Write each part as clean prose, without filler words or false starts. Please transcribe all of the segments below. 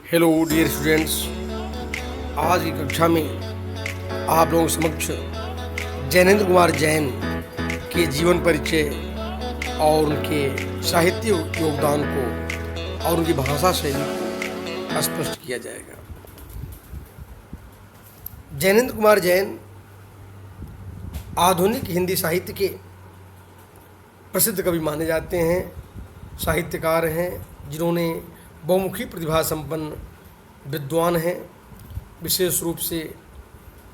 Hello dear students, आज की कक्षा में आप लोगों के समक्ष जैनेंद्र कुमार जैन के जीवन परिचय और उनके साहित्य योगदान को और उनकी भाषा शैली को स्पष्ट किया जाएगा। जैनेंद्र कुमार जैन आधुनिक हिंदी साहित्य के प्रसिद्ध कवि माने जाते हैं, साहित्यकार हैं जिन्होंने बहुमुखी प्रतिभा संपन्न विद्वान हैं। विशेष रूप से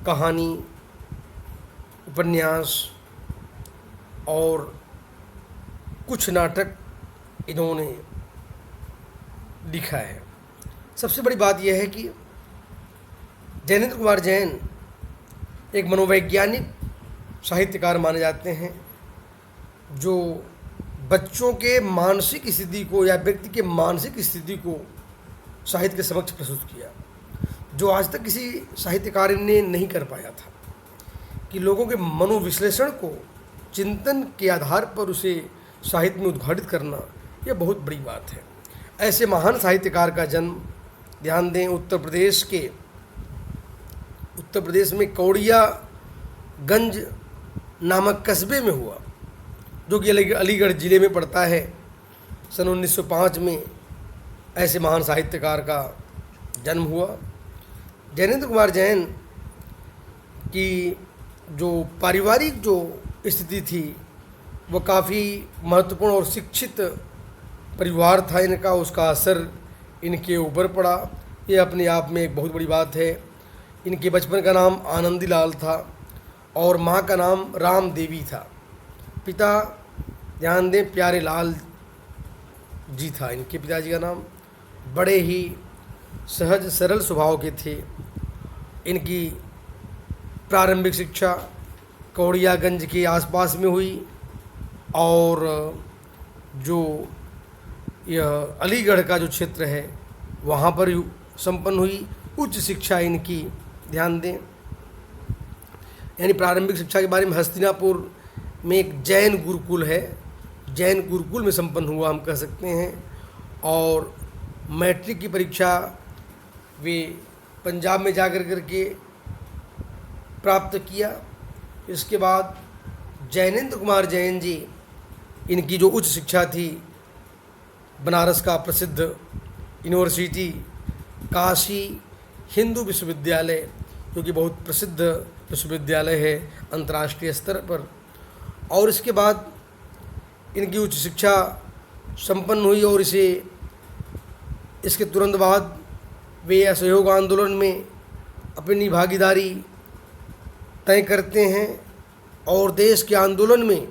कहानी, उपन्यास और कुछ नाटक इन्होंने लिखा है। सबसे बड़ी बात यह है कि जैनेंद्र कुमार जैन एक मनोवैज्ञानिक साहित्यकार माने जाते हैं जो बच्चों के मानसिक स्थिति को या व्यक्ति के मानसिक स्थिति को साहित्य के समक्ष प्रस्तुत किया, जो आज तक किसी साहित्यकार ने नहीं कर पाया था। कि लोगों के मनोविश्लेषण को चिंतन के आधार पर उसे साहित्य में उद्घाटित करना, यह बहुत बड़ी बात है। ऐसे महान साहित्यकार का जन्म, ध्यान दें, उत्तर प्रदेश में कौड़ियागंज नामक कस्बे में हुआ, जो कि अलीगढ़ ज़िले में पड़ता है। सन 1905 में ऐसे महान साहित्यकार का जन्म हुआ। जैनेंद्र कुमार जैन की जो पारिवारिक जो स्थिति थी वो काफ़ी महत्वपूर्ण और शिक्षित परिवार था इनका, उसका असर इनके ऊपर पड़ा। ये अपने आप में एक बहुत बड़ी बात है। इनके बचपन का नाम आनंदी लाल था और माँ का नाम राम देवी था। पिता, ध्यान दें, प्यारे लाल जी था इनके पिताजी का नाम। बड़े ही सहज सरल स्वभाव के थे। इनकी प्रारंभिक शिक्षा कौड़ियागंज के आसपास में हुई और जो यह अलीगढ़ का जो क्षेत्र है वहाँ पर संपन्न हुई। उच्च शिक्षा इनकी, ध्यान दें, यानी प्रारंभिक शिक्षा के बारे में हस्तिनापुर में एक जैन गुरुकुल है, जैन गुरुकुल में संपन्न हुआ हम कह सकते हैं। और मैट्रिक की परीक्षा वे पंजाब में जाकर करके प्राप्त किया। इसके बाद जैनेंद्र कुमार जैन जी, इनकी जो उच्च शिक्षा थी बनारस का प्रसिद्ध यूनिवर्सिटी काशी हिंदू विश्वविद्यालय, जो कि बहुत प्रसिद्ध विश्वविद्यालय है अंतर्राष्ट्रीय स्तर पर। और इसके बाद इनकी उच्च शिक्षा संपन्न हुई और इसके तुरंत बाद वे असहयोग आंदोलन में अपनी भागीदारी तय करते हैं और देश के आंदोलन में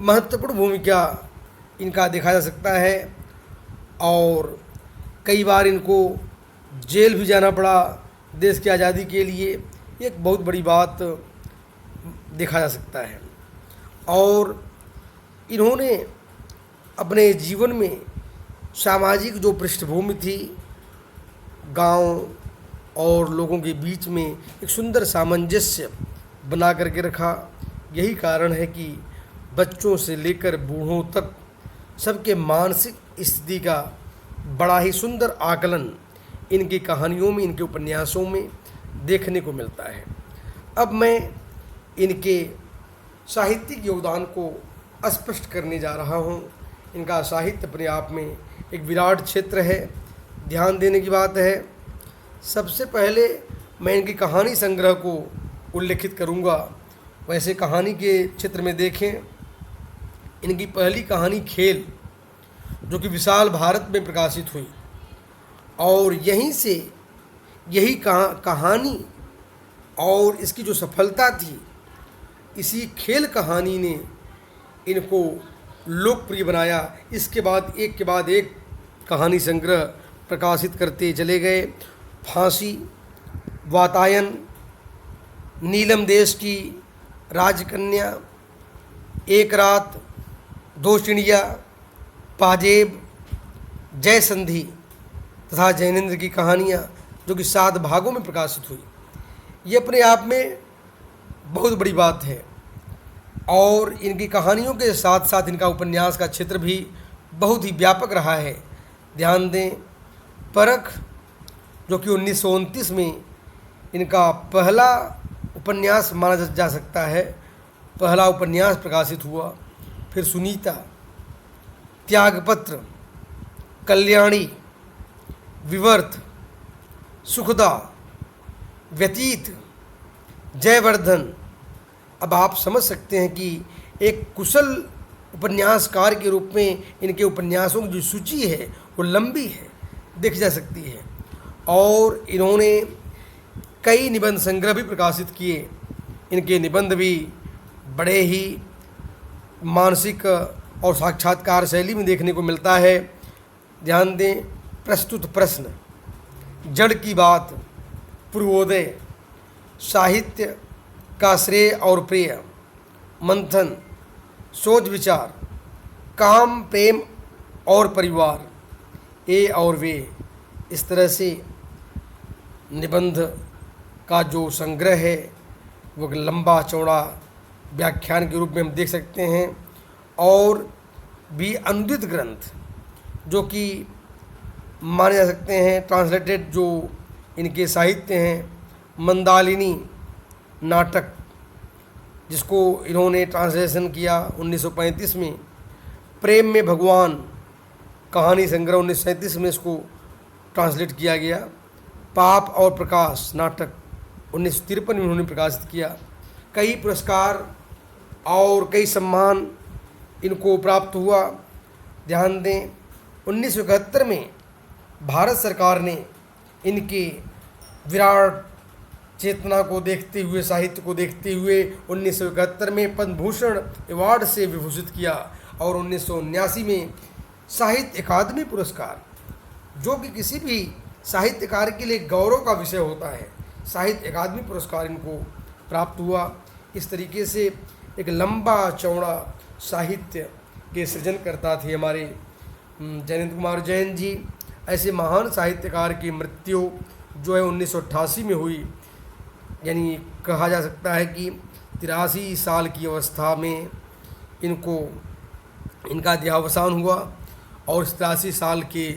महत्वपूर्ण भूमिका इनका देखा जा सकता है। और कई बार इनको जेल भी जाना पड़ा देश की आज़ादी के लिए, एक बहुत बड़ी बात देखा जा सकता है। और इन्होंने अपने जीवन में सामाजिक जो पृष्ठभूमि थी, गांव और लोगों के बीच में एक सुंदर सामंजस्य बना करके रखा। यही कारण है कि बच्चों से लेकर बूढ़ों तक सबके मानसिक स्थिति का बड़ा ही सुंदर आकलन इनकी कहानियों में, इनके उपन्यासों में देखने को मिलता है। अब मैं इनके साहित्यिक योगदान को स्पष्ट करने जा रहा हूँ। इनका साहित्य अपने आप में एक विराट क्षेत्र है, ध्यान देने की बात है। सबसे पहले मैं इनकी कहानी संग्रह को उल्लेखित करूँगा। वैसे कहानी के क्षेत्र में देखें, इनकी पहली कहानी खेल, जो कि विशाल भारत में प्रकाशित हुई, और यहीं से यही कहानी और इसकी जो सफलता थी, इसी खेल कहानी ने इनको लोकप्रिय बनाया। इसके बाद एक के बाद एक कहानी संग्रह प्रकाशित करते चले गए। फांसी, वातायन, नीलम देश की राजकन्या, एक रात, दो चिड़िया, पाजेब, जय संधि तथा जैनेंद्र की कहानियाँ, जो कि 7 भागों में प्रकाशित हुई। ये अपने आप में बहुत बड़ी बात है। और इनकी कहानियों के साथ साथ इनका उपन्यास का क्षेत्र भी बहुत ही व्यापक रहा है। ध्यान दें, परख, जो कि 1929 में इनका पहला उपन्यास माना जा सकता है, पहला उपन्यास प्रकाशित हुआ। फिर सुनीता, त्यागपत्र, कल्याणी, विवर्त, सुखदा, व्यतीत, जयवर्धन। अब आप समझ सकते हैं कि एक कुशल उपन्यासकार के रूप में इनके उपन्यासों की जो सूची है वो लंबी है, देखी जा सकती है। और इन्होंने कई निबंध संग्रह भी प्रकाशित किए। इनके निबंध भी बड़े ही मानसिक और साक्षात्कार शैली में देखने को मिलता है। ध्यान दें, प्रस्तुत प्रश्न, जड़ की बात, पूर्वोदय, साहित्य का श्रेय और प्रिय, मंथन, सोच विचार, काम, प्रेम और परिवार, ए और वे। इस तरह से निबंध का जो संग्रह है वो लंबा चौड़ा व्याख्यान के रूप में हम देख सकते हैं। और भी अनुदित ग्रंथ जो कि माने जा सकते हैं, ट्रांसलेटेड जो इनके साहित्य हैं, मंदालिनी नाटक जिसको इन्होंने ट्रांसलेशन किया 1935 में, प्रेम में भगवान कहानी संग्रह 1937 में इसको ट्रांसलेट किया गया, पाप और प्रकाश नाटक 1953 में उन्होंने प्रकाशित किया। कई पुरस्कार और कई सम्मान इनको प्राप्त हुआ। ध्यान दें, 1971 में भारत सरकार ने इनके विराट चेतना को देखते हुए, साहित्य को देखते हुए 1971 में पद्म भूषण अवार्ड से विभूषित किया। और 1979 में साहित्य अकादमी पुरस्कार, जो कि किसी भी साहित्यकार के लिए गौरव का विषय होता है, साहित्य अकादमी पुरस्कार इनको प्राप्त हुआ। इस तरीके से एक लंबा चौड़ा साहित्य के सृजनकर्ता थे हमारे जयंत कुमार जैन जी। ऐसे महान साहित्यकार की मृत्यु जो है 1988 में हुई, यानी कहा जा सकता है कि 83 साल की अवस्था में इनका देहावसान हुआ। और 83 साल के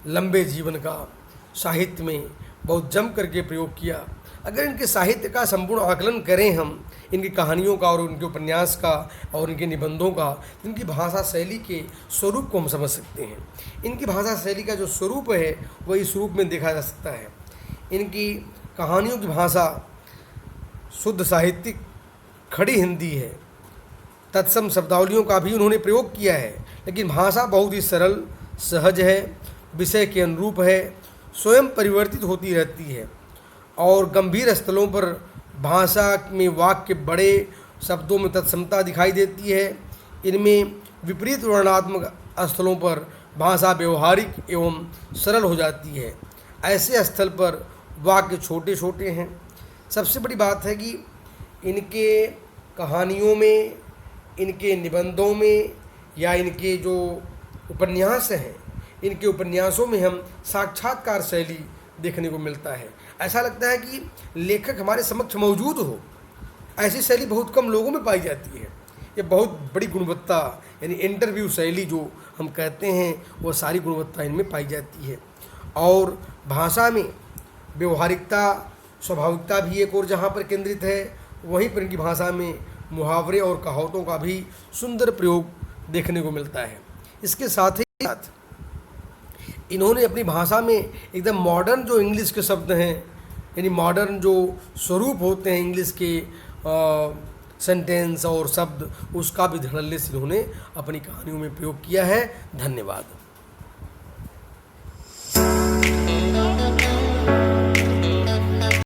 लंबे जीवन का साहित्य में बहुत जम करके प्रयोग किया। अगर इनके साहित्य का संपूर्ण आकलन करें हम, इनकी कहानियों का और उनके उपन्यास का और इनके निबंधों का, इनकी भाषा शैली के स्वरूप को हम समझ सकते हैं। इनकी भाषा शैली का जो स्वरूप है वह इस रूप में देखा जा सकता है। इनकी कहानियों की भाषा शुद्ध साहित्यिक खड़ी हिंदी है। तत्सम शब्दावलियों का भी उन्होंने प्रयोग किया है, लेकिन भाषा बहुत ही सरल सहज है, विषय के अनुरूप है, स्वयं परिवर्तित होती रहती है। और गंभीर स्थलों पर भाषा में वाक्य बड़े शब्दों में तत्समता दिखाई देती है। इनमें विपरीत वर्णात्मक स्थलों पर भाषा व्यवहारिक एवं सरल हो जाती है। ऐसे स्थल पर वाक्य छोटे छोटे हैं। सबसे बड़ी बात है कि इनके कहानियों में, इनके निबंधों में या इनके जो उपन्यास हैं, इनके उपन्यासों में हम साक्षात्कार शैली देखने को मिलता है। ऐसा लगता है कि लेखक हमारे समक्ष मौजूद हो। ऐसी शैली बहुत कम लोगों में पाई जाती है। ये बहुत बड़ी गुणवत्ता, यानी इंटरव्यू शैली जो हम कहते हैं, वो सारी गुणवत्ता इनमें पाई जाती है। और भाषा में व्यवहारिकता, स्वाभाविकता भी एक और जहाँ पर केंद्रित है, वहीं पर इनकी भाषा में मुहावरे और कहावतों का भी सुंदर प्रयोग देखने को मिलता है। इसके साथ ही साथ इन्होंने अपनी भाषा में एकदम मॉडर्न जो इंग्लिश के शब्द हैं, यानी मॉडर्न जो स्वरूप होते हैं इंग्लिश के सेंटेंस और शब्द, उसका भी धड़ल्ले से इन्होंने अपनी कहानियों में प्रयोग किया है। धन्यवाद।